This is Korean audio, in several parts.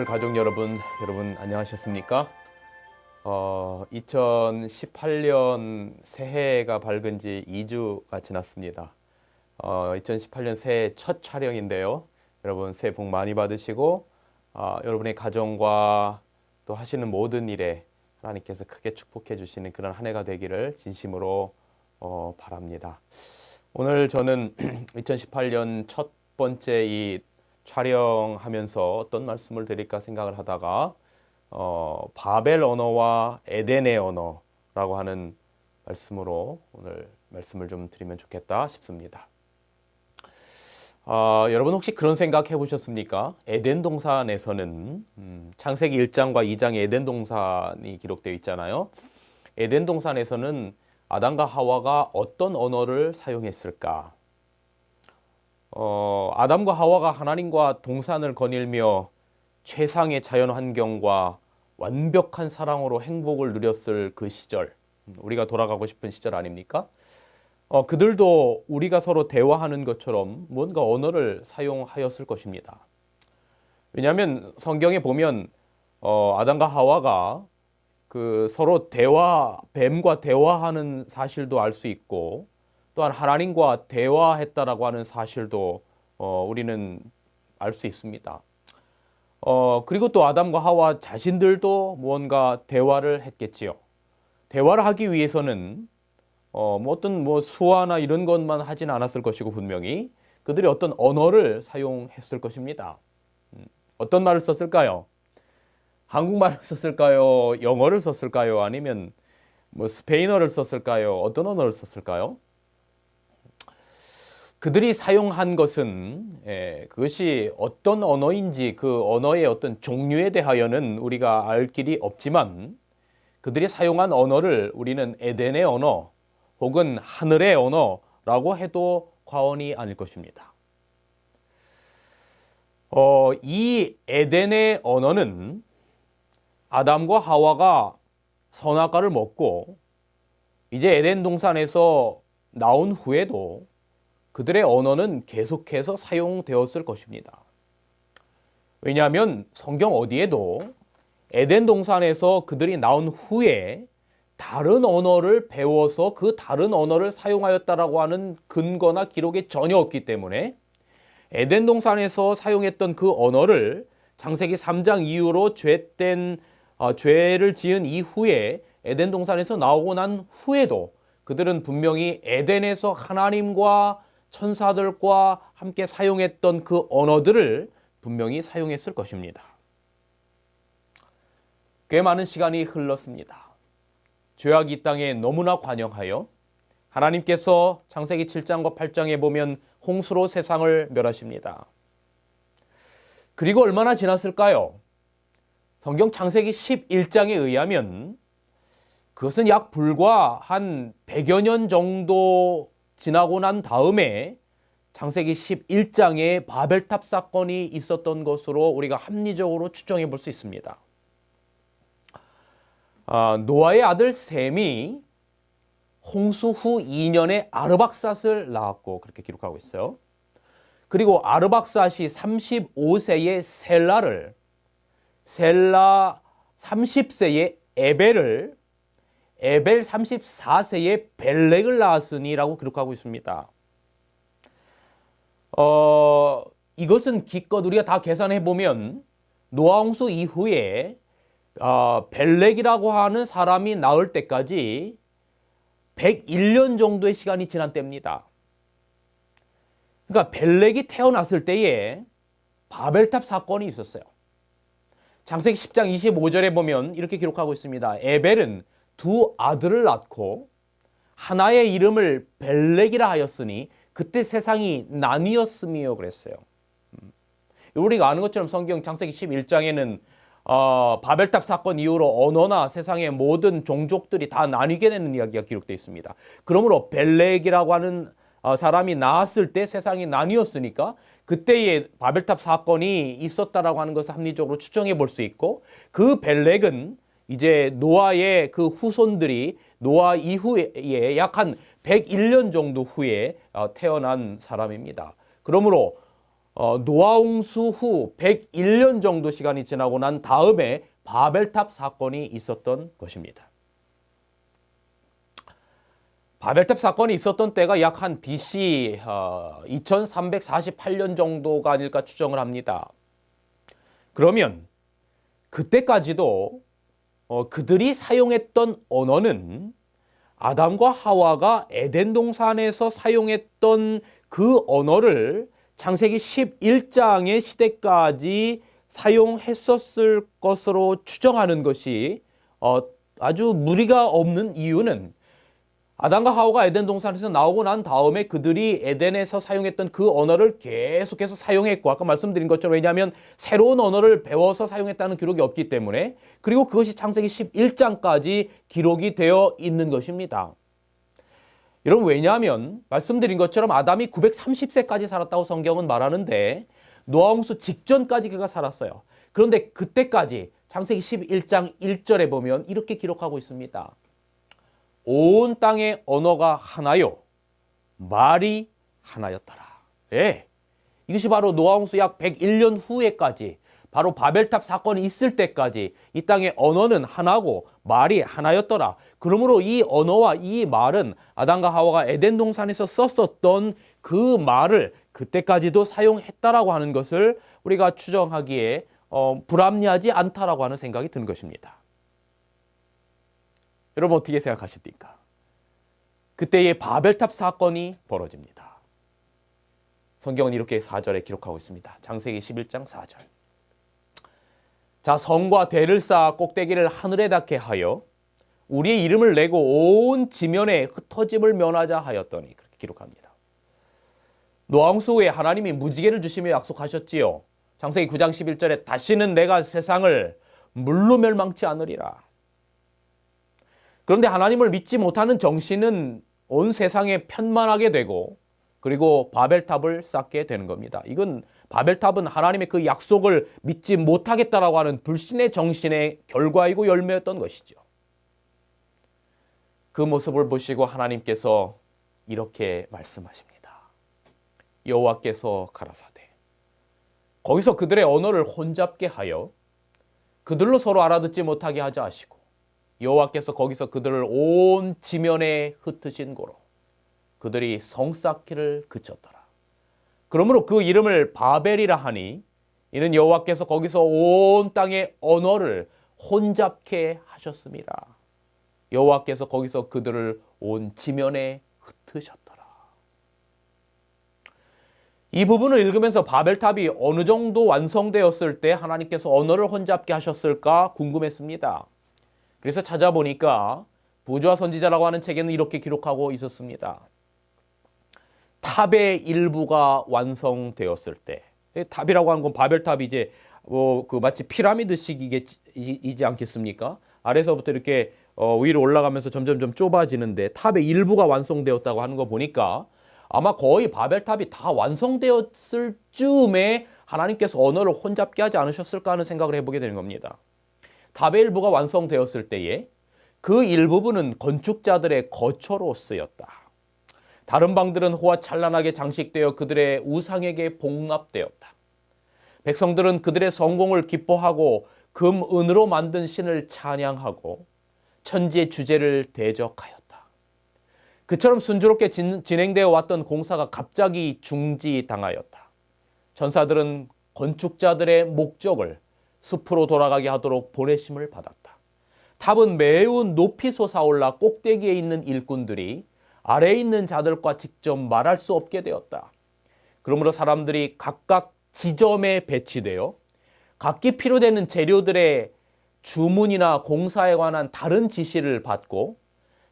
베테클 가족 여러분 안녕하셨습니까? 2018년 새해가 밝은 지 2주가 지났습니다. 2018년 새해 첫 촬영인데요. 여러분 새해 복 많이 받으시고 여러분의 가정과 또 하시는 모든 일에 하나님께서 크게 축복해 주시는 그런 한 해가 되기를 진심으로 바랍니다. 오늘 저는 2018년 첫 번째 이 촬영하면서 어떤 말씀을 드릴까 생각을 하다가 바벨 언어와 에덴의 언어라고 하는 말씀으로 오늘 말씀을 좀 드리면 좋겠다 싶습니다. 여러분 혹시 그런 생각 해보셨습니까? 에덴 동산에서는 창세기 1장과 2장에 에덴 동산이 기록되어 있잖아요. 에덴 동산에서는 아담과 하와가 어떤 언어를 사용했을까? 아담과 하와가 하나님과 동산을 거닐며 최상의 자연 환경과 완벽한 사랑으로 행복을 누렸을 그 시절, 우리가 돌아가고 싶은 시절 아닙니까? 그들도 우리가 서로 대화하는 것처럼 뭔가 언어를 사용하였을 것입니다. 왜냐하면 성경에 보면 아담과 하와가 그 서로 뱀과 대화하는 사실도 알 수 있고, 또한 하나님과 대화했다라고 하는 사실도 우리는 알 수 있습니다. 그리고 또 아담과 하와 자신들도 무언가 대화를 했겠지요. 대화를 하기 위해서는 어떤 수화나 이런 것만 하진 않았을 것이고, 분명히 그들이 어떤 언어를 사용했을 것입니다. 어떤 말을 썼을까요? 한국말을 썼을까요? 영어를 썼을까요? 아니면 스페인어를 썼을까요? 어떤 언어를 썼을까요? 그들이 사용한 것은 그것이 어떤 언어인지 그 언어의 어떤 종류에 대하여는 우리가 알 길이 없지만, 그들이 사용한 언어를 우리는 에덴의 언어 혹은 하늘의 언어라고 해도 과언이 아닐 것입니다. 이 에덴의 언어는 아담과 하와가 선악과를 먹고 이제 에덴 동산에서 나온 후에도 그들의 언어는 계속해서 사용되었을 것입니다. 왜냐하면 성경 어디에도 에덴 동산에서 그들이 나온 후에 다른 언어를 배워서 그 다른 언어를 사용하였다라고 하는 근거나 기록이 전혀 없기 때문에 에덴 동산에서 사용했던 그 언어를 창세기 3장 이후로 죄를 지은 이후에 에덴 동산에서 나오고 난 후에도 그들은 분명히 에덴에서 하나님과 천사들과 함께 사용했던 그 언어들을 분명히 사용했을 것입니다. 꽤 많은 시간이 흘렀습니다. 죄악이 이 땅에 너무나 관영하여 하나님께서 창세기 7장과 8장에 보면 홍수로 세상을 멸하십니다. 그리고 얼마나 지났을까요? 성경 창세기 11장에 의하면 그것은 약 불과 한 100여 년 정도 지나고 난 다음에 창세기 11장에 바벨탑 사건이 있었던 것으로 우리가 합리적으로 추정해 볼 수 있습니다. 노아의 아들 셈이 홍수 후 2년에 아르박삿을 낳았고, 그렇게 기록하고 있어요. 그리고 아르박삿이 35세의 셀라 30세의 에벨 34세의 벨렉을 낳았으니라고 기록하고 있습니다. 이것은 기껏 우리가 다 계산해 보면 노아 홍수 이후에 벨렉이라고 하는 사람이 나올 때까지 101년 정도의 시간이 지난 때입니다. 그러니까 벨렉이 태어났을 때에 바벨탑 사건이 있었어요. 창세기 10장 25절에 보면 이렇게 기록하고 있습니다. 에벨은 두 아들을 낳고 하나의 이름을 벨렉이라 하였으니 그때 세상이 나뉘었으며 그랬어요. 우리가 아는 것처럼 성경 창세기 11장에는 바벨탑 사건 이후로 언어나 세상의 모든 종족들이 다 나뉘게 되는 이야기가 기록되어 있습니다. 그러므로 벨렉이라고 하는 사람이 나왔을 때 세상이 나뉘었으니까 그때의 바벨탑 사건이 있었다라고 하는 것을 합리적으로 추정해 볼 수 있고, 그 벨렉은 이제 노아의 그 후손들이 노아 이후에 약 한 101년 정도 후에 태어난 사람입니다. 그러므로 노아홍수 후 101년 정도 시간이 지나고 난 다음에 바벨탑 사건이 있었던 것입니다. 바벨탑 사건이 있었던 때가 약 한 BC 2348년 정도가 아닐까 추정을 합니다. 그러면 그때까지도 그들이 사용했던 언어는 아담과 하와가 에덴 동산에서 사용했던 그 언어를 창세기 11장의 시대까지 사용했었을 것으로 추정하는 것이 아주 무리가 없는 이유는 아담과 하와가 에덴 동산에서 나오고 난 다음에 그들이 에덴에서 사용했던 그 언어를 계속해서 사용했고, 아까 말씀드린 것처럼, 왜냐하면 새로운 언어를 배워서 사용했다는 기록이 없기 때문에, 그리고 그것이 창세기 11장까지 기록이 되어 있는 것입니다. 여러분, 왜냐하면 말씀드린 것처럼 아담이 930세까지 살았다고 성경은 말하는데 노아홍수 직전까지 그가 살았어요. 그런데 그때까지 창세기 11장 1절에 보면 이렇게 기록하고 있습니다. 온 땅의 언어가 하나요, 말이 하나였더라. 예, 이것이 바로 노아홍수 약 101년 후에까지, 바로 바벨탑 사건이 있을 때까지 이 땅의 언어는 하나고 말이 하나였더라. 그러므로 이 언어와 이 말은 아담과 하와가 에덴 동산에서 썼었던 그 말을 그때까지도 사용했다라고 하는 것을 우리가 추정하기에 불합리하지 않다라고 하는 생각이 든 것입니다. 여러분, 어떻게 생각하십니까? 그때의 바벨탑 사건이 벌어집니다. 성경은 이렇게 4절에 기록하고 있습니다. 창세기 11장 4절. 자, 성과 대를 쌓아 꼭대기를 하늘에 닿게 하여 우리의 이름을 내고 온 지면에 흩어짐을 면하자 하였더니, 그렇게 기록합니다. 노아홍수 후에 하나님이 무지개를 주시며 약속하셨지요. 창세기 9장 11절에 다시는 내가 세상을 물로 멸망치 않으리라. 그런데 하나님을 믿지 못하는 정신은 온 세상에 편만하게 되고, 그리고 바벨탑을 쌓게 되는 겁니다. 이건 바벨탑은 하나님의 그 약속을 믿지 못하겠다라고 하는 불신의 정신의 결과이고 열매였던 것이죠. 그 모습을 보시고 하나님께서 이렇게 말씀하십니다. 여호와께서 가라사대 거기서 그들의 언어를 혼잡게 하여 그들로 서로 알아듣지 못하게 하자 하시고, 여호와께서 거기서 그들을 온 지면에 흩으신 고로 그들이 성 쌓기를 그쳤더라. 그러므로 그 이름을 바벨이라 하니 이는 여호와께서 거기서 온 땅의 언어를 혼잡케 하셨습니다. 여호와께서 거기서 그들을 온 지면에 흩으셨더라. 이 부분을 읽으면서 바벨탑이 어느 정도 완성되었을 때 하나님께서 언어를 혼잡게 하셨을까 궁금했습니다. 그래서 찾아보니까 부조와 선지자라고 하는 책에는 이렇게 기록하고 있었습니다. 탑의 일부가 완성되었을 때, 탑이라고 하는 건 바벨탑이 이제 마치 피라미드식이지 않겠습니까? 아래서부터 이렇게 위로 올라가면서 점점 좁아지는데 탑의 일부가 완성되었다고 하는 거 보니까 아마 거의 바벨탑이 다 완성되었을 즈음에 하나님께서 언어를 혼잡게 하지 않으셨을까 하는 생각을 해보게 되는 겁니다. 탑의 일부가 완성되었을 때에 그 일부분은 건축자들의 거처로 쓰였다. 다른 방들은 호화 찬란하게 장식되어 그들의 우상에게 복납되었다. 백성들은 그들의 성공을 기뻐하고 금, 은으로 만든 신을 찬양하고 천지의 주제를 대적하였다. 그처럼 순조롭게 진행되어 왔던 공사가 갑자기 중지당하였다. 전사들은 건축자들의 목적을 숲으로 돌아가게 하도록 보내심을 받았다. 탑은 매우 높이 솟아올라 꼭대기에 있는 일꾼들이 아래에 있는 자들과 직접 말할 수 없게 되었다. 그러므로 사람들이 각각 지점에 배치되어 각기 필요되는 재료들의 주문이나 공사에 관한 다른 지시를 받고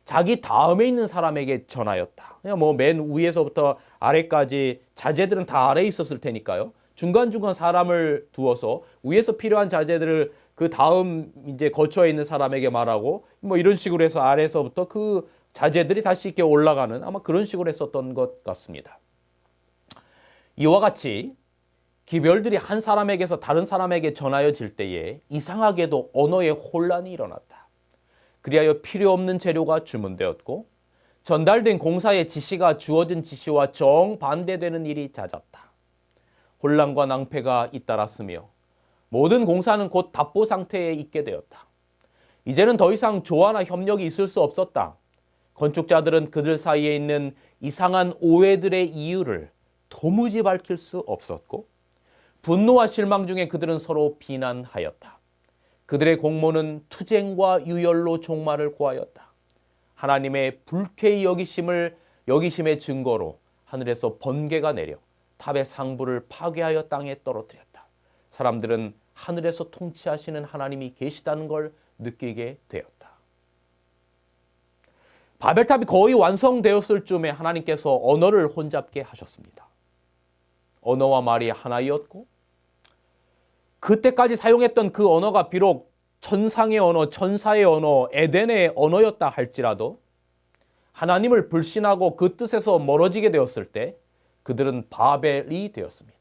자기 다음에 있는 사람에게 전하였다. 그냥 맨 위에서부터 아래까지 자재들은 다 아래에 있었을 테니까요. 중간중간 사람을 두어서 위에서 필요한 자재들을 그 다음 이제 거처에 있는 사람에게 말하고 이런 식으로 해서 아래에서부터 그 자재들이 다시 이렇게 올라가는, 아마 그런 식으로 했었던 것 같습니다. 이와 같이 기별들이 한 사람에게서 다른 사람에게 전하여질 때에 이상하게도 언어의 혼란이 일어났다. 그리하여 필요 없는 재료가 주문되었고 전달된 공사의 지시가 주어진 지시와 정반대되는 일이 잦았다. 혼란과 낭패가 잇따랐으며 모든 공사는 곧 답보 상태에 있게 되었다. 이제는 더 이상 조화나 협력이 있을 수 없었다. 건축자들은 그들 사이에 있는 이상한 오해들의 이유를 도무지 밝힐 수 없었고 분노와 실망 중에 그들은 서로 비난하였다. 그들의 공모는 투쟁과 유혈로 종말을 고하였다. 하나님의 불쾌히 여기심의 증거로 하늘에서 번개가 내려 탑의 상부를 파괴하여 땅에 떨어뜨렸다. 사람들은 하늘에서 통치하시는 하나님이 계시다는 걸 느끼게 되었다. 바벨탑이 거의 완성되었을 즈음에 하나님께서 언어를 혼잡게 하셨습니다. 언어와 말이 하나이었고 그때까지 사용했던 그 언어가 비록 천상의 언어, 천사의 언어, 에덴의 언어였다 할지라도 하나님을 불신하고 그 뜻에서 멀어지게 되었을 때 그들은 바벨이 되었습니다.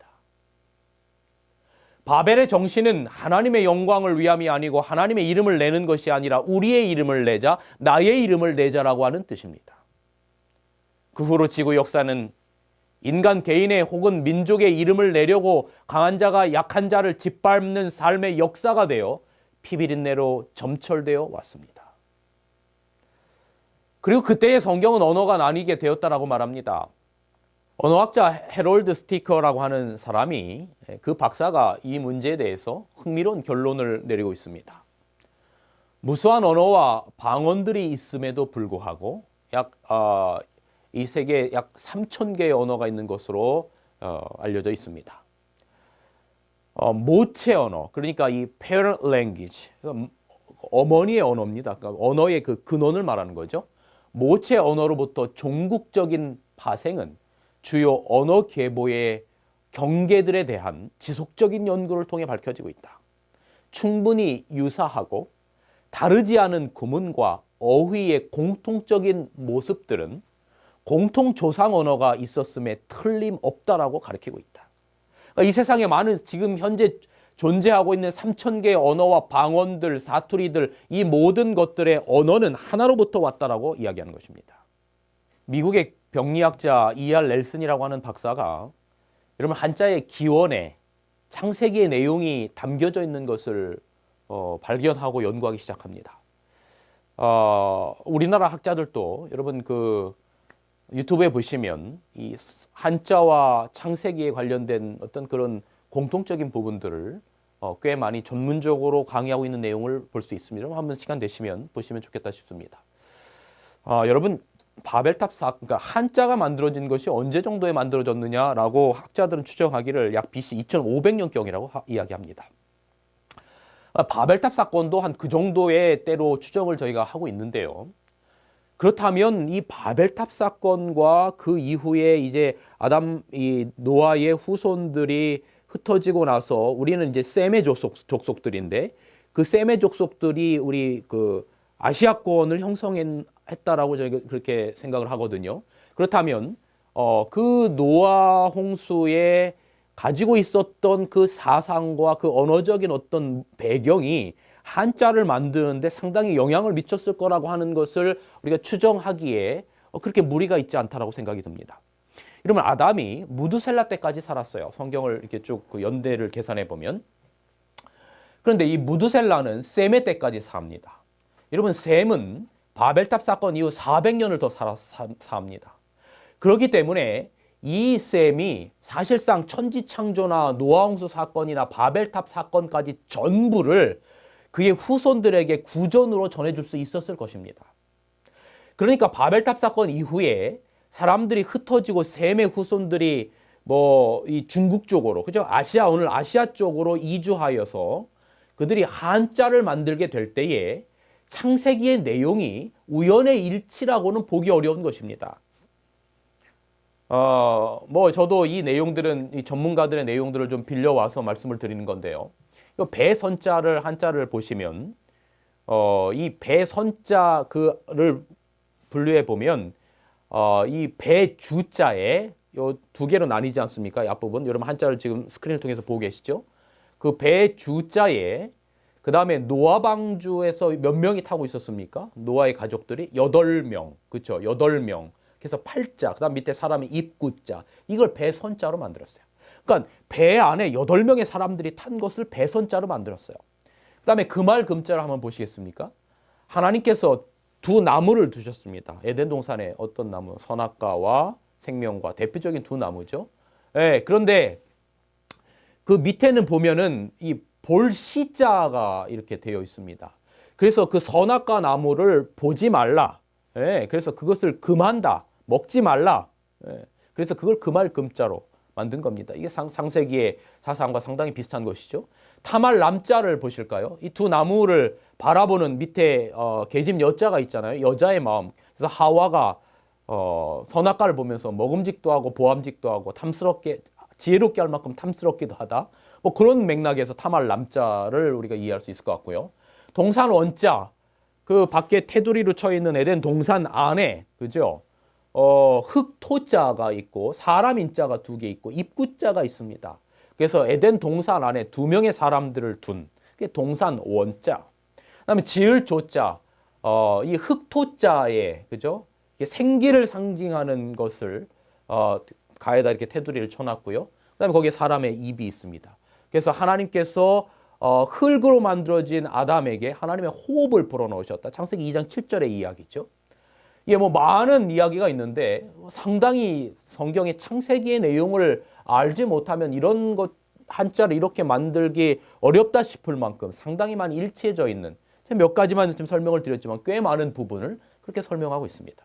바벨의 정신은 하나님의 영광을 위함이 아니고 하나님의 이름을 내는 것이 아니라 우리의 이름을 내자, 나의 이름을 내자라고 하는 뜻입니다. 그 후로 지구 역사는 인간 개인의 혹은 민족의 이름을 내려고 강한 자가 약한 자를 짓밟는 삶의 역사가 되어 피비린내로 점철되어 왔습니다. 그리고 그때의 성경은 언어가 나뉘게 되었다라고 말합니다. 언어학자 해롤드 스티커라고 하는 사람이 그 박사가 이 문제에 대해서 흥미로운 결론을 내리고 있습니다. 무수한 언어와 방언들이 있음에도 불구하고 이 세계에 약 3,000개의 언어가 있는 것으로 알려져 있습니다. 모체 언어, 그러니까 이 parent language, 어머니의 언어입니다. 그러니까 언어의 그 근원을 말하는 거죠. 모체 언어로부터 종국적인 파생은 주요 언어 계보의 경계들에 대한 지속적인 연구를 통해 밝혀지고 있다. 충분히 유사하고 다르지 않은 구문과 어휘의 공통적인 모습들은 공통 조상 언어가 있었음에 틀림없다라고 가르치고 있다. 그러니까 이 세상에 많은 지금 현재 존재하고 있는 3,000개의 언어와 방언들, 사투리들, 이 모든 것들의 언어는 하나로부터 왔다라고 이야기하는 것입니다. 미국의 병리학자 E.R. 넬슨이라고 하는 박사가 여러분 한자의 기원에 창세기의 내용이 담겨져 있는 것을 발견하고 연구하기 시작합니다. 우리나라 학자들도 여러분 그 유튜브에 보시면 이 한자와 창세기에 관련된 어떤 그런 공통적인 부분들을 꽤 많이 전문적으로 강의하고 있는 내용을 볼 수 있습니다. 한번 시간 되시면 보시면 좋겠다 싶습니다. 여러분 바벨탑 그러니까 한자가 만들어진 것이 언제 정도에 만들어졌느냐라고 학자들은 추정하기를 약 BC 2500년경이라고 이야기합니다. 바벨탑 사건도 한 그 정도의 때로 추정을 저희가 하고 있는데요. 그렇다면 이 바벨탑 사건과 그 이후에 이제 노아의 후손들이 흩어지고 나서 우리는 이제 셈의 족속들인데 그 셈의 족속들이 우리 그 아시아권을 형성했다라고 저희가 그렇게 생각을 하거든요. 그렇다면 그 노아 홍수에 가지고 있었던 그 사상과 그 언어적인 어떤 배경이 한자를 만드는데 상당히 영향을 미쳤을 거라고 하는 것을 우리가 추정하기에 그렇게 무리가 있지 않다라고 생각이 듭니다. 이러면 아담이 무두셀라 때까지 살았어요. 성경을 이렇게 쭉 그 연대를 계산해 보면. 그런데 이 무두셀라는 셈의 때까지 삽니다. 여러분 셈은 바벨탑 사건 이후 400년을 더 삽니다. 그렇기 때문에 이 셈이 사실상 천지창조나 노아홍수 사건이나 바벨탑 사건까지 전부를 그의 후손들에게 구전으로 전해줄 수 있었을 것입니다. 그러니까 바벨탑 사건 이후에 사람들이 흩어지고 셈의 후손들이 이 중국 쪽으로, 그죠? 오늘 아시아 쪽으로 이주하여서 그들이 한자를 만들게 될 때에 창세기의 내용이 우연의 일치라고는 보기 어려운 것입니다. 저도 이 내용들은 이 전문가들의 내용들을 좀 빌려와서 말씀을 드리는 건데요. 배선자를 한자를 보시면 이 배선자를 분류해 보면 이 배주자에 요 두 개로 나뉘지 않습니까? 이 앞부분 여러분 한자를 지금 스크린을 통해서 보고 계시죠? 그 배주자에 그 다음에 노아 방주에서 몇 명이 타고 있었습니까? 노아의 가족들이 8명, 그렇죠? 8명. 그래서 팔자, 그 다음 밑에 사람이 입구자. 이걸 배선자로 만들었어요. 그러니까 배 안에 8명의 사람들이 탄 것을 배선자로 만들었어요. 그 다음에 금알 금자를 한번 보시겠습니까? 하나님께서 두 나무를 두셨습니다. 에덴 동산에 어떤 나무? 선악과와 생명과 대표적인 두 나무죠. 예, 그런데 그 밑에는 보면은 이 볼시자가 이렇게 되어 있습니다. 그래서 그 선악과 나무를 보지 말라. 예, 그래서 그것을 금한다. 먹지 말라. 예, 그래서 그걸 금할 금자로 만든 겁니다. 이게 상세기의 사상과 상당히 비슷한 것이죠. 타말 남자를 보실까요? 이 두 나무를 바라보는 밑에 계집 여자가 있잖아요. 여자의 마음. 그래서 하와가 선악과를 보면서 먹음직도 하고 보암직도 하고 탐스럽게 지혜롭게 할 만큼 탐스럽기도 하다. 뭐 그런 맥락에서 타말 남자를 우리가 이해할 수 있을 것 같고요. 동산 원자, 그 밖에 테두리로 쳐 있는 에덴 동산 안에, 그죠? 흑토자가 있고 사람 인자가 2개 있고 입구자가 있습니다. 그래서 에덴 동산 안에 2명의 사람들을 둔 게 동산 원자. 그다음에 지을 조자, 이 흑토자에, 그죠? 생기를 상징하는 것을 가에다 이렇게 테두리를 쳐놨고요. 그다음에 거기에 사람의 입이 있습니다. 그래서 하나님께서 흙으로 만들어진 아담에게 하나님의 호흡을 불어넣으셨다. 창세기 2장 7절의 이야기죠. 이게 뭐 많은 이야기가 있는데 상당히 성경의 창세기의 내용을 알지 못하면 이런 것 한자를 이렇게 만들기 어렵다 싶을 만큼 상당히 많이 일치해져 있는, 몇 가지만 좀 설명을 드렸지만 꽤 많은 부분을 그렇게 설명하고 있습니다.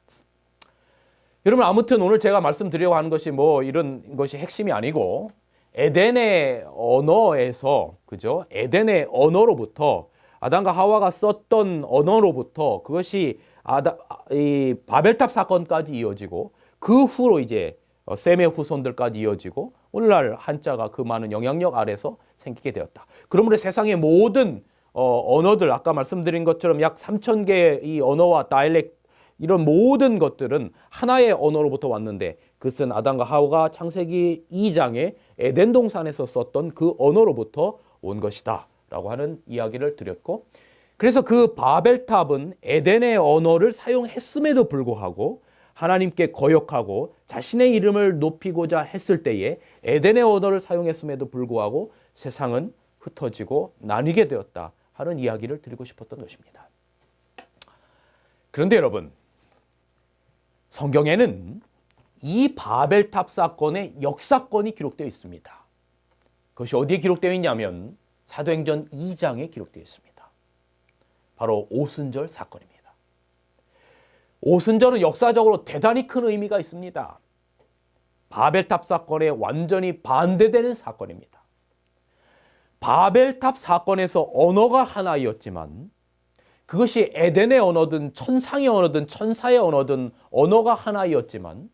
여러분, 아무튼 오늘 제가 말씀드리려고 하는 것이 뭐 이런 것이 핵심이 아니고 에덴의 언어에서, 그죠? 에덴의 언어로부터 아담과 하와가 썼던 언어로부터 그것이 이 바벨탑 사건까지 이어지고 그 후로 이제 셈의 후손들까지 이어지고 오늘날 한자가 그 많은 영향력 아래서 생기게 되었다. 그러므로 세상의 모든 언어들, 아까 말씀드린 것처럼 약 3,000개의 이 언어와 다이렉트, 이런 모든 것들은 하나의 언어로부터 왔는데 그것은 아담과 하와가 창세기 2장에 에덴 동산에서 썼던 그 언어로부터 온 것이다 라고 하는 이야기를 드렸고, 그래서 그 바벨탑은 에덴의 언어를 사용했음에도 불구하고 하나님께 거역하고 자신의 이름을 높이고자 했을 때에 에덴의 언어를 사용했음에도 불구하고 세상은 흩어지고 나뉘게 되었다 하는 이야기를 드리고 싶었던 것입니다. 그런데 여러분, 성경에는 이 바벨탑 사건의 역사건이 기록되어 있습니다. 그것이 어디에 기록되어 있냐면 사도행전 2장에 기록되어 있습니다. 바로 오순절 사건입니다. 오순절은 역사적으로 대단히 큰 의미가 있습니다. 바벨탑 사건에 완전히 반대되는 사건입니다. 바벨탑 사건에서 언어가 하나였지만 그것이 에덴의 언어든 천상의 언어든 천사의 언어든 언어가 하나였지만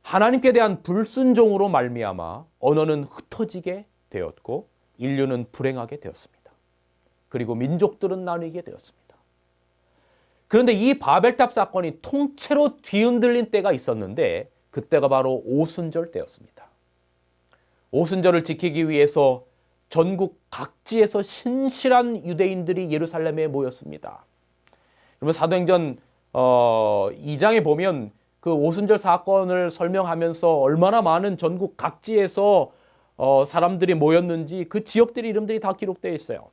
하나님께 대한 불순종으로 말미암아 언어는 흩어지게 되었고 인류는 불행하게 되었습니다. 그리고 민족들은 나뉘게 되었습니다. 그런데 이 바벨탑 사건이 통째로 뒤흔들린 때가 있었는데 그때가 바로 오순절 때였습니다. 오순절을 지키기 위해서 전국 각지에서 신실한 유대인들이 예루살렘에 모였습니다. 여러분, 사도행전 2장에 보면 그 오순절 사건을 설명하면서 얼마나 많은 전국 각지에서 사람들이 모였는지 그 지역들의 이름들이 다 기록되어 있어요.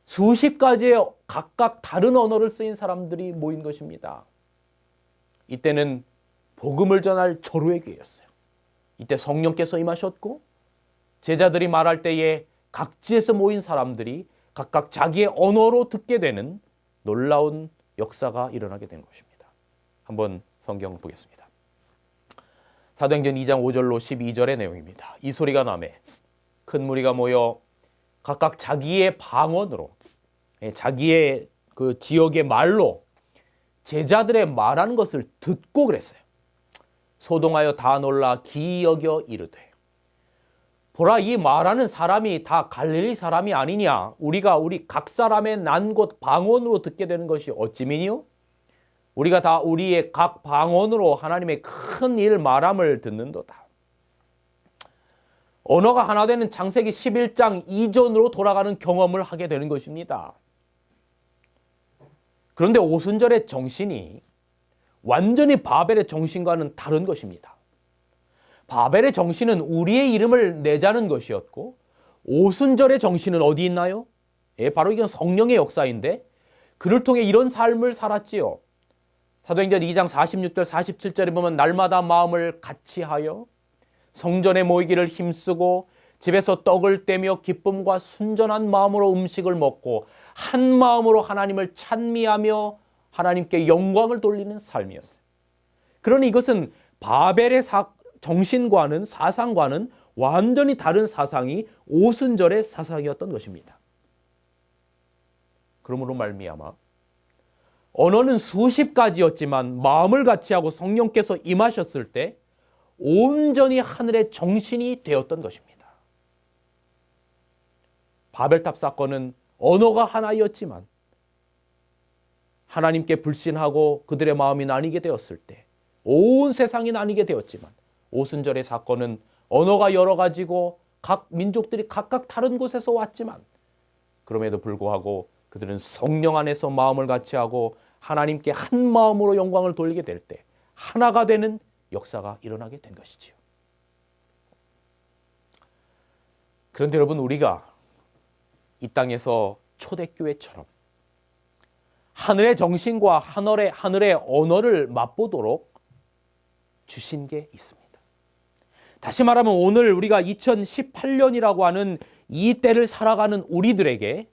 수십 가지의 각각 다른 언어를 쓰인 사람들이 모인 것입니다. 이때는 복음을 전할 절호의 기회였어요. 이때 성령께서 임하셨고 제자들이 말할 때에 각지에서 모인 사람들이 각각 자기의 언어로 듣게 되는 놀라운 역사가 일어나게 된 것입니다. 한번 성경 보겠습니다. 사도행전 2장 5절로 12절의 내용입니다. 이 소리가 나매 큰 무리가 모여 각각 자기의 방언으로, 자기의 그 지역의 말로 제자들의 말하는 것을 듣고 그랬어요. 소동하여 다 놀라 기이 여겨 이르되, 보라, 이 말하는 사람이 다 갈릴리 사람이 아니냐? 우리가 우리 각 사람의 난 곳 방언으로 듣게 되는 것이 어찌미니요? 우리가 다 우리의 각 방언으로 하나님의 큰 일 말함을 듣는도다. 언어가 하나 되는 창세기 11장 이전으로 돌아가는 경험을 하게 되는 것입니다. 그런데 오순절의 정신이 완전히 바벨의 정신과는 다른 것입니다. 바벨의 정신은 우리의 이름을 내자는 것이었고, 오순절의 정신은 어디 있나요? 예, 바로 이건 성령의 역사인데 그를 통해 이런 삶을 살았지요. 사도행전 2장 46절 47절에 보면 날마다 마음을 같이하여 성전에 모이기를 힘쓰고 집에서 떡을 떼며 기쁨과 순전한 마음으로 음식을 먹고 한 마음으로 하나님을 찬미하며 하나님께 영광을 돌리는 삶이었어요. 그러니 이것은 바벨의 정신과는 사상과는 완전히 다른 사상이 오순절의 사상이었던 것입니다. 그러므로 말미암아 언어는 수십 가지였지만 마음을 같이하고 성령께서 임하셨을 때 온전히 하늘의 정신이 되었던 것입니다. 바벨탑 사건은 언어가 하나였지만 하나님께 불신하고 그들의 마음이 나뉘게 되었을 때 온 세상이 나뉘게 되었지만 오순절의 사건은 언어가 여러 가지고 각 민족들이 각각 다른 곳에서 왔지만 그럼에도 불구하고 그들은 성령 안에서 마음을 같이하고 하나님께 한 마음으로 영광을 돌리게 될 때 하나가 되는 역사가 일어나게 된 것이지요. 그런데 여러분, 우리가 이 땅에서 초대교회처럼 하늘의 정신과 하늘의 언어를 맛보도록 주신 게 있습니다. 다시 말하면 오늘 우리가 2018년이라고 하는 이 때를 살아가는 우리들에게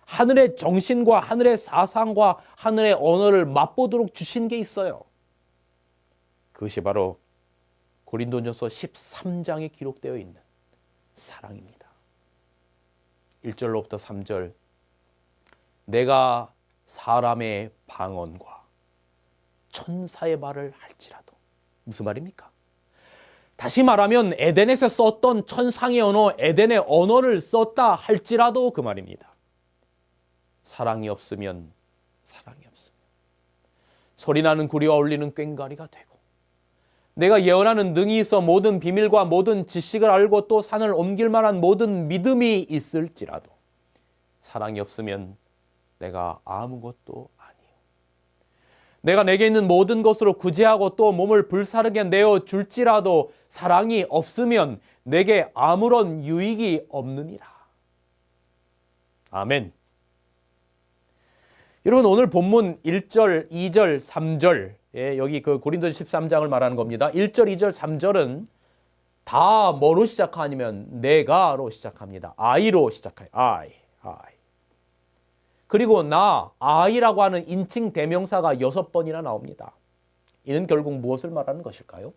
하늘의 정신과 하늘의 사상과 하늘의 언어를 맛보도록 주신 게 있어요. 그것이 바로 고린도전서 13장에 기록되어 있는 사랑입니다. 1절로부터 3절, 내가 사람의 방언과 천사의 말을 할지라도. 무슨 말입니까? 다시 말하면 에덴에서 썼던 천상의 언어, 에덴의 언어를 썼다 할지라도 그 말입니다. 사랑이 없으면 소리나는 구리와 울리는 꽹과리가 되고, 내가 예언하는 능이 있어 모든 비밀과 모든 지식을 알고 또 산을 옮길 만한 모든 믿음이 있을지라도 사랑이 없으면 내가 아무것도 아니요. 내가 내게 있는 모든 것으로 구제하고 또 몸을 불사르게 내어 줄지라도 사랑이 없으면 내게 아무런 유익이 없느니라. 아멘. 여러분, 오늘 본문 1절, 2절, 3절, 여기 그 고린도전 13장을 말하는 겁니다. 1절, 2절, 3절은 다 뭐로 시작하냐면 내가로 시작합니다. I로 시작해요. I. 그리고 나, I라고 하는 인칭 대명사가 6번이나 나옵니다. 이는 결국 무엇을 말하는 것일까요?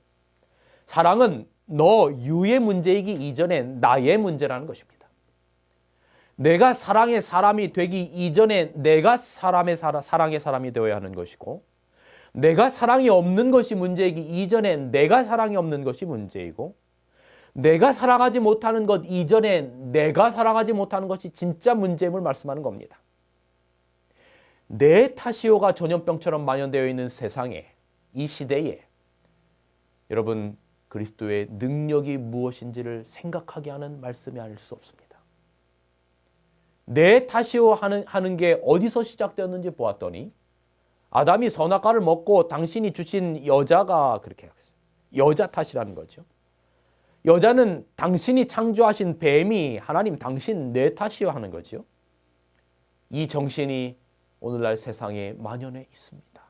사랑은 너, 유의 문제이기 이전에 나의 문제라는 것입니다. 내가 사랑의 사람이 되기 이전에 내가 사랑의 사람이 되어야 하는 것이고, 내가 사랑이 없는 것이 문제이기 이전에 내가 사랑이 없는 것이 문제이고, 내가 사랑하지 못하는 것 이전에 내가 사랑하지 못하는 것이 진짜 문제임을 말씀하는 겁니다. 내 탓이오가 전염병처럼 만연되어 있는 세상에, 이 시대에 여러분, 그리스도의 능력이 무엇인지를 생각하게 하는 말씀이 아닐 수 없습니다. 내 탓이오 하는 게 어디서 시작되었는지 보았더니 아담이 선악과를 먹고 당신이 주신 여자가 그렇게 했어요. 여자 탓이라는 거죠. 여자는 당신이 창조하신 뱀이 하나님 당신 내 탓이오 하는 거죠. 이 정신이 오늘날 세상에 만연해 있습니다.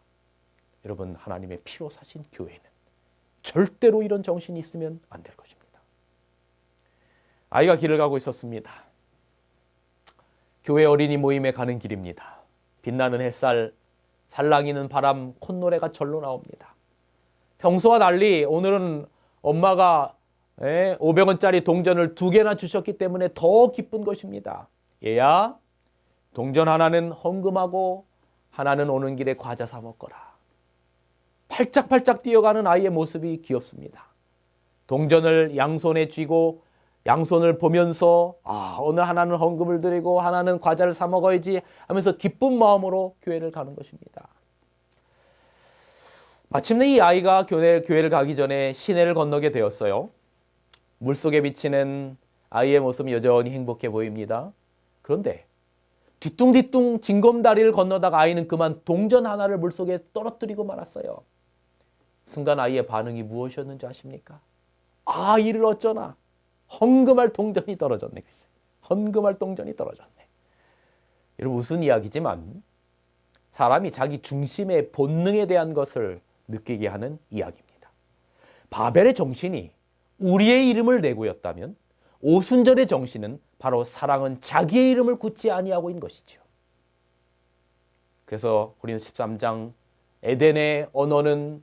여러분, 하나님의 피로 사신 교회는 절대로 이런 정신이 있으면 안 될 것입니다. 아이가 길을 가고 있었습니다. 교회 어린이 모임에 가는 길입니다. 빛나는 햇살, 살랑이는 바람, 콧노래가 절로 나옵니다. 평소와 달리 오늘은 엄마가 500원짜리 동전을 2개나 주셨기 때문에 더 기쁜 것입니다. 얘야, 동전 하나는 헌금하고 하나는 오는 길에 과자 사 먹거라. 팔짝팔짝 뛰어가는 아이의 모습이 귀엽습니다. 동전을 양손에 쥐고 양손을 보면서 오늘 하나는 헌금을 드리고 하나는 과자를 사 먹어야지 하면서 기쁜 마음으로 교회를 가는 것입니다. 마침내 이 아이가 교회를 가기 전에 시내를 건너게 되었어요. 물속에 비치는 아이의 모습은 여전히 행복해 보입니다. 그런데 뒤뚱뒤뚱 징검다리를 건너다가 아이는 그만 동전 하나를 물속에 떨어뜨리고 말았어요. 순간 아이의 반응이 무엇이었는지 아십니까? 이를 어쩌나. 헌금할 동전이 떨어졌네. 글쎄. 헌금할 동전이 떨어졌네. 여러분 무슨 이야기지만 사람이 자기 중심의 본능에 대한 것을 느끼게 하는 이야기입니다. 바벨의 정신이 우리의 이름을 내고였다면 오순절의 정신은 바로 사랑은 자기의 이름을 굳지 아니하고인 것이지요. 그래서 고린도서 13장 에덴의 언어는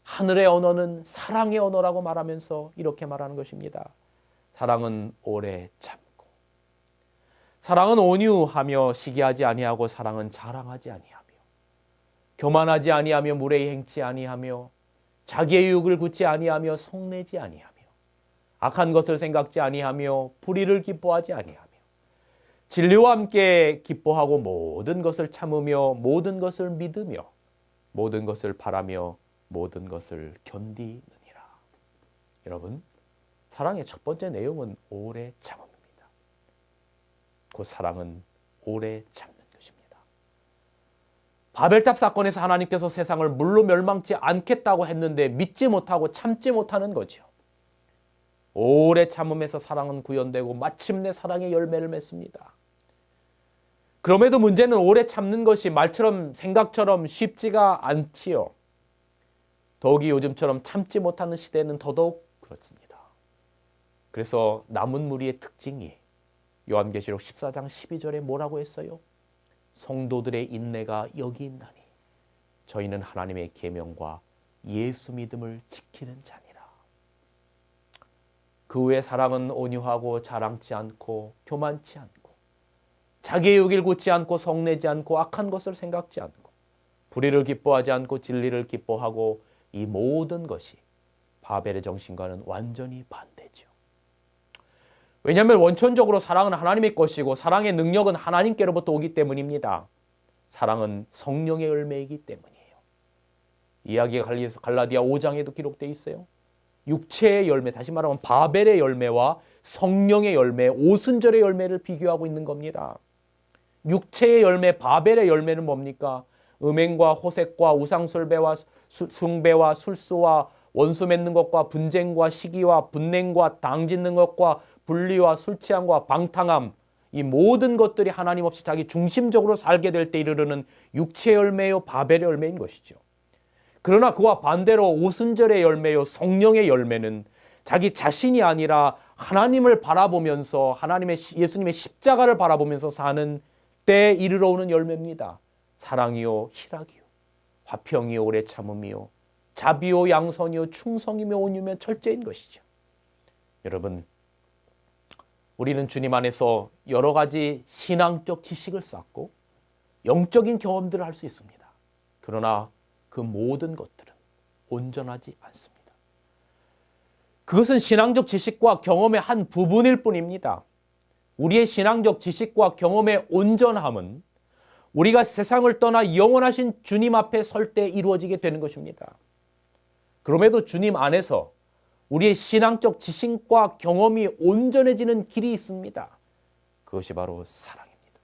하늘의 언어는 사랑의 언어라고 말하면서 이렇게 말하는 것입니다. 사랑은 오래 참고 사랑은 온유하며 시기하지 아니하고 사랑은 자랑하지 아니하며 교만하지 아니하며 무례히 행치 아니하며 자기의 유익을 굳지 아니하며 성내지 아니하며 악한 것을 생각지 아니하며 불의를 기뻐하지 아니하며 진리와 함께 기뻐하고 모든 것을 참으며 모든 것을 믿으며 모든 것을 바라며 모든 것을 견디느니라. 여러분, 사랑의 첫 번째 내용은 오래 참음입니다. 그 사랑은 오래 참는 것입니다. 바벨탑 사건에서 하나님께서 세상을 물로 멸망치 않겠다고 했는데 믿지 못하고 참지 못하는 거죠. 오래 참음에서 사랑은 구현되고 마침내 사랑의 열매를 맺습니다. 그럼에도 문제는 오래 참는 것이 말처럼 생각처럼 쉽지가 않지요. 더욱이 요즘처럼 참지 못하는 시대는 더더욱 그렇습니다. 그래서 남은 무리의 특징이 요한계시록 14장 12절에 뭐라고 했어요? 성도들의 인내가 여기 있나니 저희는 하나님의 계명과 예수 믿음을 지키는 자니라. 그 후에 사랑은 온유하고 자랑치 않고 교만치 않고 자기의 유익을 굳지 않고 성내지 않고 악한 것을 생각지 않고 불의를 기뻐하지 않고 진리를 기뻐하고 이 모든 것이 바벨의 정신과는 완전히 반대죠. 왜냐하면 원천적으로 사랑은 하나님의 것이고 사랑의 능력은 하나님께로부터 오기 때문입니다. 사랑은 성령의 열매이기 때문이에요. 이야기가 갈라디아 5장에도 기록되어 있어요. 육체의 열매, 다시 말하면 바벨의 열매와 성령의 열매, 오순절의 열매를 비교하고 있는 겁니다. 육체의 열매, 바벨의 열매는 뭡니까? 음행과 호색과 우상숭배와 숭배와 술수와 원수 맺는 것과 분쟁과 시기와 분냉과 당짓는 것과 분리와 술 취함과 방탕함, 이 모든 것들이 하나님 없이 자기 중심적으로 살게 될 때 이르르는 육체의 열매요 바벨의 열매인 것이죠. 그러나 그와 반대로 오순절의 열매요 성령의 열매는 자기 자신이 아니라 하나님을 바라보면서 하나님의 예수님의 십자가를 바라보면서 사는 때에 이르러 오는 열매입니다. 사랑이요 희락이요 화평이요 오래 참음이요 자비요 양선이요 충성이며 온유며 철저인 것이죠. 여러분, 우리는 주님 안에서 여러 가지 신앙적 지식을 쌓고 영적인 경험들을 할 수 있습니다. 그러나 그 모든 것들은 온전하지 않습니다. 그것은 신앙적 지식과 경험의 한 부분일 뿐입니다. 우리의 신앙적 지식과 경험의 온전함은 우리가 세상을 떠나 영원하신 주님 앞에 설 때 이루어지게 되는 것입니다. 그럼에도 주님 안에서 우리의 신앙적 지식과 경험이 온전해지는 길이 있습니다. 그것이 바로 사랑입니다.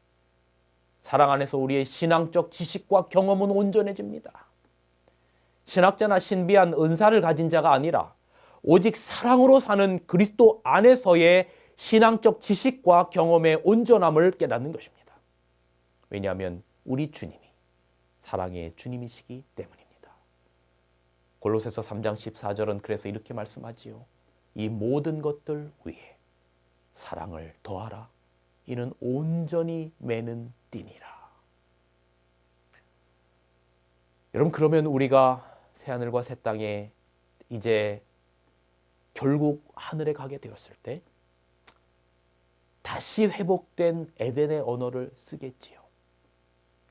사랑 안에서 우리의 신앙적 지식과 경험은 온전해집니다. 신학자나 신비한 은사를 가진 자가 아니라 오직 사랑으로 사는 그리스도 안에서의 신앙적 지식과 경험의 온전함을 깨닫는 것입니다. 왜냐하면 우리 주님이 사랑의 주님이시기 때문입니다. 골로새서 3장 14절은 그래서 이렇게 말씀하지요. 이 모든 것들 위에 사랑을 더하라. 이는 온전히 매는 띠니라. 여러분, 그러면 우리가 새하늘과 새 땅에 이제 결국 하늘에 가게 되었을 때 다시 회복된 에덴의 언어를 쓰겠지요.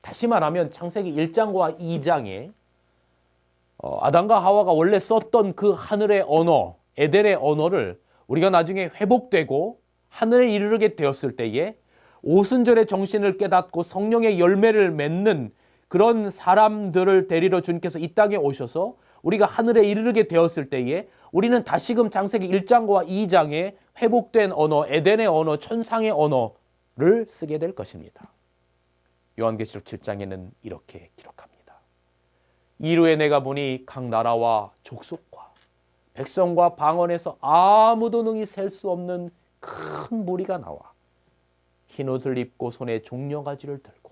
다시 말하면 창세기 1장과 2장에 아담과 하와가 원래 썼던 그 하늘의 언어, 에덴의 언어를 우리가 나중에 회복되고 하늘에 이르게 되었을 때에 오순절의 정신을 깨닫고 성령의 열매를 맺는 그런 사람들을 데리러 주님께서 이 땅에 오셔서 우리가 하늘에 이르게 되었을 때에 우리는 다시금 창세기 1장과 2장에 회복된 언어, 에덴의 언어, 천상의 언어를 쓰게 될 것입니다. 요한계시록 7장에는 이렇게 기록합니다. 이루에 내가 보니 각 나라와 족속과 백성과 방언에서 아무도 능히 셀 수 없는 큰 무리가 나와 흰옷을 입고 손에 종려가지를 들고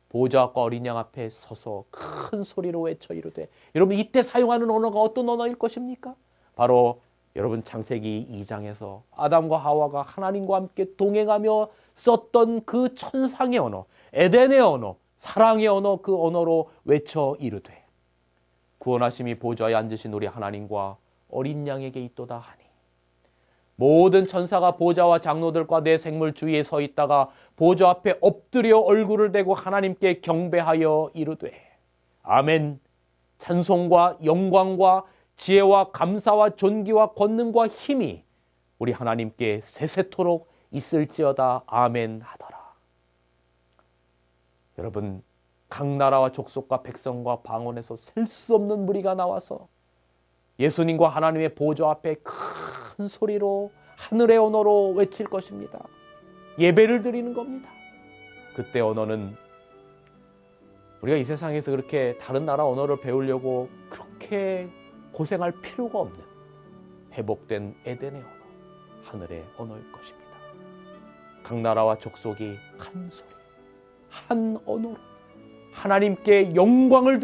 보좌 앞과 어린 양 앞에 서서 큰 소리로 외쳐 이르되, 여러분 이때 사용하는 언어가 어떤 언어일 것입니까? 바로 여러분 창세기 2장에서 아담과 하와가 하나님과 함께 동행하며 썼던 그 천상의 언어, 에덴의 언어, 사랑의 언어, 그 언어로 외쳐 이르되 구원하심이 보좌에 앉으신 우리 하나님과 어린 양에게 있도다 하니, 모든 천사가 보좌와 장로들과 내 생물 주위에 서 있다가 보좌 앞에 엎드려 얼굴을 대고 하나님께 경배하여 이르되 아멘. 찬송과 영광과 지혜와 감사와 존귀와 권능과 힘이 우리 하나님께 세세토록 있을지어다. 아멘 하더라. 여러분, 각 나라와 족속과 백성과 방언에서 셀 수 없는 무리가 나와서 예수님과 하나님의 보좌 앞에 큰 소리로 하늘의 언어로 외칠 것입니다. 예배를 드리는 겁니다. 그때 언어는 우리가 이 세상에서 그렇게 다른 나라 언어를 배우려고 그렇게 고생할 필요가 없는 회복된 에덴의 언어, 하늘의 언어일 것입니다. 각 나라와 족속이 한 소리, 한 언어로 하나님께 영광을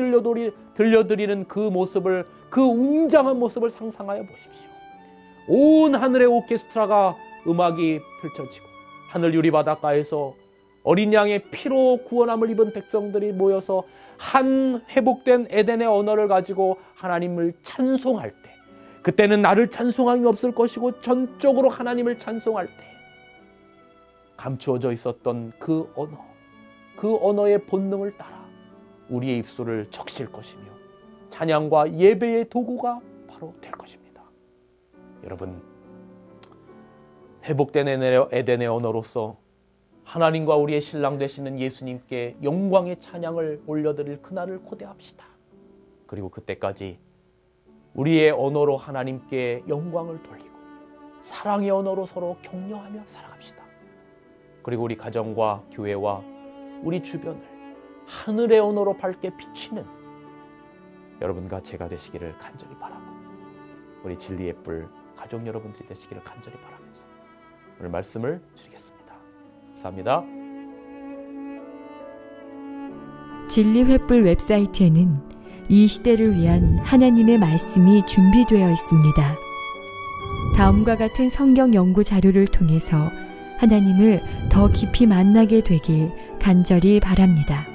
들려드리는 그 모습을, 그 웅장한 모습을 상상하여 보십시오. 온 하늘의 오케스트라가 음악이 펼쳐지고 하늘 유리바닷가에서 어린 양의 피로 구원함을 입은 백성들이 모여서 한 회복된 에덴의 언어를 가지고 하나님을 찬송할 때, 그때는 나를 찬송함이 없을 것이고 전적으로 하나님을 찬송할 때 감추어져 있었던 그 언어, 그 언어의 본능을 따라 우리의 입술을 적실 것이며 찬양과 예배의 도구가 바로 될 것입니다. 여러분, 회복된 에덴의 언어로서 하나님과 우리의 신랑 되시는 예수님께 영광의 찬양을 올려드릴 그날을 고대합시다. 그리고 그때까지 우리의 언어로 하나님께 영광을 돌리고 사랑의 언어로 서로 격려하며 살아갑시다. 그리고 우리 가정과 교회와 우리 주변을 하늘의 언어로 밝게 비치는 여러분과 제가 되시기를 간절히 바라고, 우리 진리의 뿔 가족 여러분들이 되시기를 간절히 바라면서 오늘 말씀을 드리겠습니다. 감사합니다. 진리 횃불 웹사이트에는 이 시대를 위한 하나님의 말씀이 준비되어 있습니다. 다음과 같은 성경 연구 자료를 통해서 하나님을 더 깊이 만나게 되길 간절히 바랍니다.